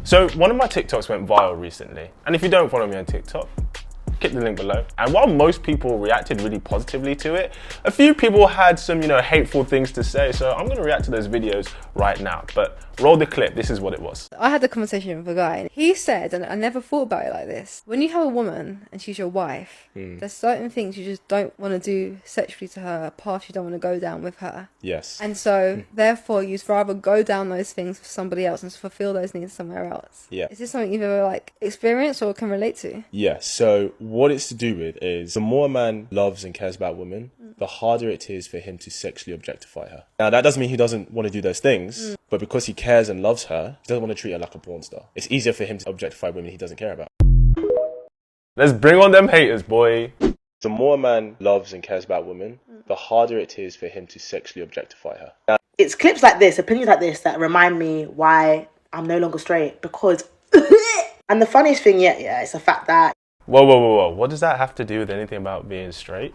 So one of my TikToks went viral recently. And if you don't follow me on TikTok, click the link below. And while most people reacted really positively to it, a few people had some, hateful things to say. So I'm gonna react to those videos right now. But roll the clip, this is what it was. I had a conversation with a guy and he said, and I never thought about it like this, when you have a woman and she's your wife, there's certain things you just don't want to do sexually to her, paths you don't want to go down with her. Yes. And so, therefore, you'd rather go down those things for somebody else and fulfill those needs somewhere else. Yeah. Is this something you've ever, experienced or can relate to? Yeah, so what it's to do with is the more a man loves and cares about women, the harder it is for him to sexually objectify her. Now, that doesn't mean he doesn't want to do those things, but because he cares and loves her, he doesn't want to treat her like a porn star. It's easier for him to objectify women he doesn't care about. Let's bring on them haters, boy. The more a man loves and cares about women, the harder it is for him to sexually objectify her. Now, it's clips like this, opinions like this that remind me why I'm no longer straight, because... And the funniest thing yet, it's the fact that... Whoa. What does that have to do with anything about being straight?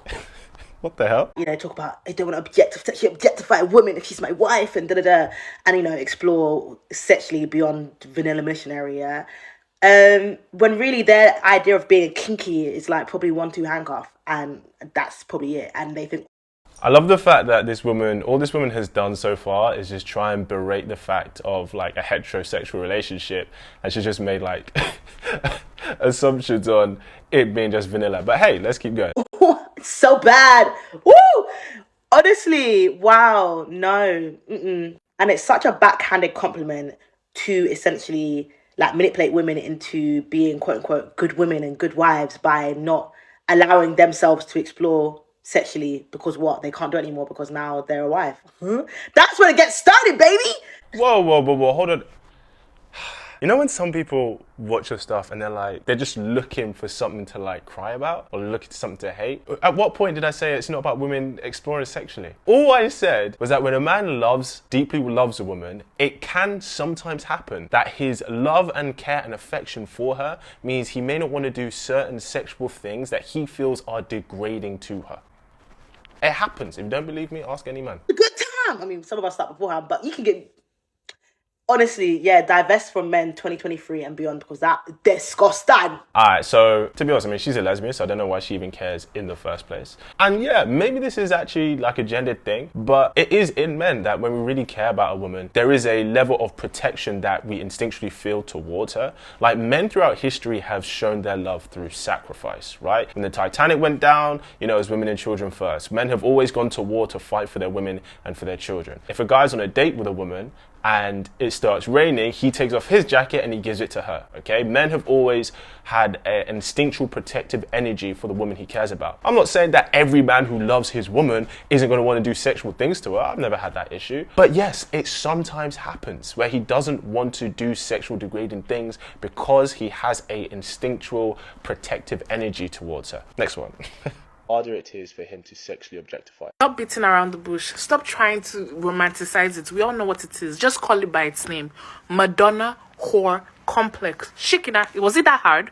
What the hell? Talk about, I don't want to sexually objectify a woman if she's my wife and da-da-da. And, explore sexually beyond vanilla missionary, yeah? When really their idea of being kinky is probably 1-2 handcuff. And that's probably it. And they think... I love the fact that all this woman has done so far is just try and berate the fact of a heterosexual relationship, and she's just made assumptions on it being just vanilla. But hey, let's keep going. It's so bad. Woo! Honestly, wow, no. And it's such a backhanded compliment to essentially manipulate women into being quote unquote good women and good wives by not allowing themselves to explore sexually because they can't do it anymore because now they're a wife. That's when it gets started, baby. Whoa, hold on. When some people watch your stuff and they're just looking for something to cry about or looking for something to hate? At what point did I say it's not about women exploring sexually? All I said was that when a man deeply loves a woman, it can sometimes happen that his love and care and affection for her means he may not want to do certain sexual things that he feels are degrading to her. It happens. If you don't believe me, ask any man. A good time. I mean, some of us start beforehand, but you can get... Honestly, divest from men 2023 and beyond because that disgusting. Alright, so to be honest, she's a lesbian, so I don't know why she even cares in the first place. And yeah, maybe this is actually a gendered thing, but it is in men that when we really care about a woman, there is a level of protection that we instinctually feel towards her. Men throughout history have shown their love through sacrifice, right? When the Titanic went down, it was women and children first. Men have always gone to war to fight for their women and for their children. If a guy's on a date with a woman, and it starts raining, he takes off his jacket and he gives it to her, okay? Men have always had an instinctual protective energy for the woman he cares about. I'm not saying that every man who loves his woman isn't going to want to do sexual things to her. I've never had that issue. But yes, it sometimes happens where he doesn't want to do sexual degrading things because he has a instinctual protective energy towards her. Next one. harder it is for him to sexually objectify. Stop beating around the bush. Stop trying to romanticize it. We all know what it is. Just call it by its name. Madonna whore complex. Shikina, was it that hard?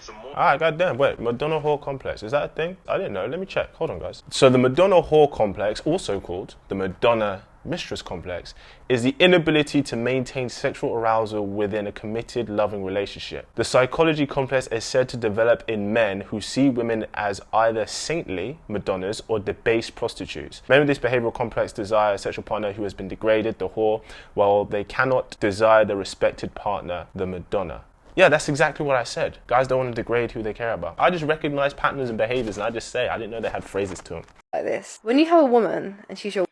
Alright, goddamn, wait, Madonna whore complex, is that a thing? I didn't know, let me check, hold on guys. So the Madonna whore complex, also called the Madonna mistress complex, is the inability to maintain sexual arousal within a committed, loving relationship. The psychology complex is said to develop in men who see women as either saintly Madonnas or debased prostitutes. Men with this behavioral complex desire a sexual partner who has been degraded, the whore, while they cannot desire the respected partner, the Madonna. Yeah, that's exactly what I said. Guys don't want to degrade who they care about. I just recognize patterns and behaviors and I just say, I didn't know they had phrases to them. Like this. When you have a woman and she's your...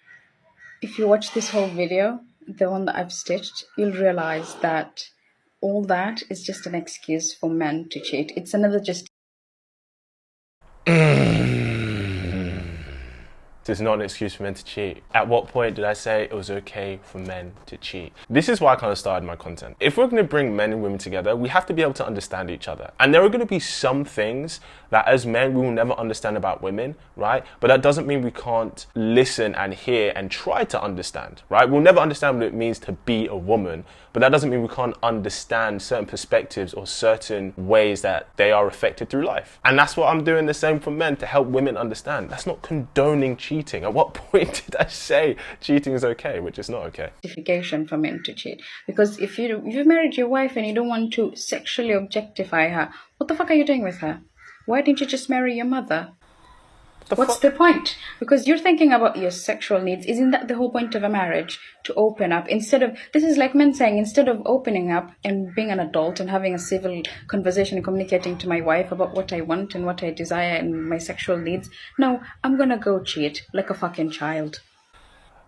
If you watch this whole video, the one that I've stitched, you'll realize that all that is just an excuse for men to cheat. It's another just... It's not an excuse for men to cheat. At what point did I say it was okay for men to cheat? This is why I kind of started my content. If we're going to bring men and women together, we have to be able to understand each other. And there are going to be some things that as men we will never understand about women, right? But that doesn't mean we can't listen and hear and try to understand, right? We'll never understand what it means to be a woman, but that doesn't mean we can't understand certain perspectives or certain ways that they are affected through life. And that's what I'm doing the same for men, to help women understand. That's not condoning cheating. cheating? At what point did I say cheating is okay, which is not okay? Justification for men to cheat. Because if you've married your wife and you don't want to sexually objectify her, what the fuck are you doing with her? Why didn't you just marry your mother? What's the point? Because you're thinking about your sexual needs. Isn't that the whole point of a marriage? To open up. This is like men saying, instead of opening up and being an adult and having a civil conversation and communicating to my wife about what I want and what I desire and my sexual needs, no, I'm gonna go cheat like a fucking child.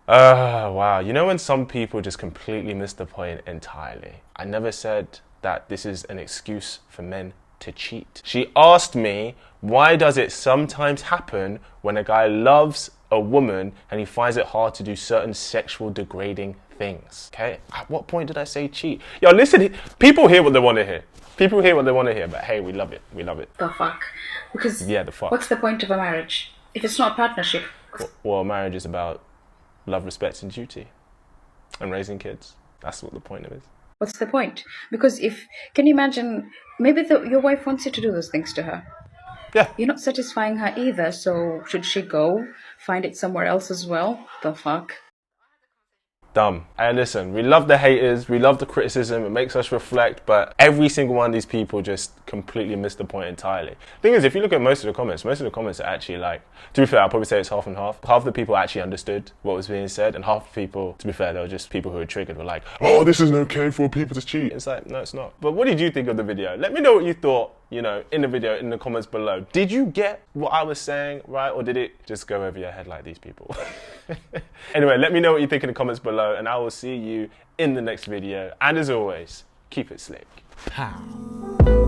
Wow. You know when some people just completely miss the point entirely? I never said that this is an excuse for men to cheat. She asked me, why does it sometimes happen when a guy loves a woman and he finds it hard to do certain sexual degrading things? Okay, at what point did I say cheat? Yo, listen, people hear what they want to hear. People hear what they want to hear, but hey, we love it. We love it. The fuck? Because yeah, the fuck. What's the point of a marriage if it's not a partnership? Well, marriage is about love, respect, and duty, and raising kids. That's what the point of it is. What's the point? Because can you imagine, maybe your wife wants you to do those things to her. Yeah. You're not satisfying her either, so should she go find it somewhere else as well? The fuck? Dumb. Hey, listen, we love the haters, we love the criticism, it makes us reflect, but every single one of these people just completely missed the point entirely. Thing is, if you look at most of the comments are actually like, to be fair, I'll probably say it's half and half. Half the people actually understood what was being said, and half the people, to be fair, they were just people who were triggered, were like, oh, this isn't okay for people to cheat. It's like, no, it's not. But what did you think of the video? Let me know what you thought, in the video, in the comments below. Did you get what I was saying, right? Or did it just go over your head like these people? Anyway, let me know what you think in the comments below, and I will see you in the next video. And as always, keep it slick. Pow.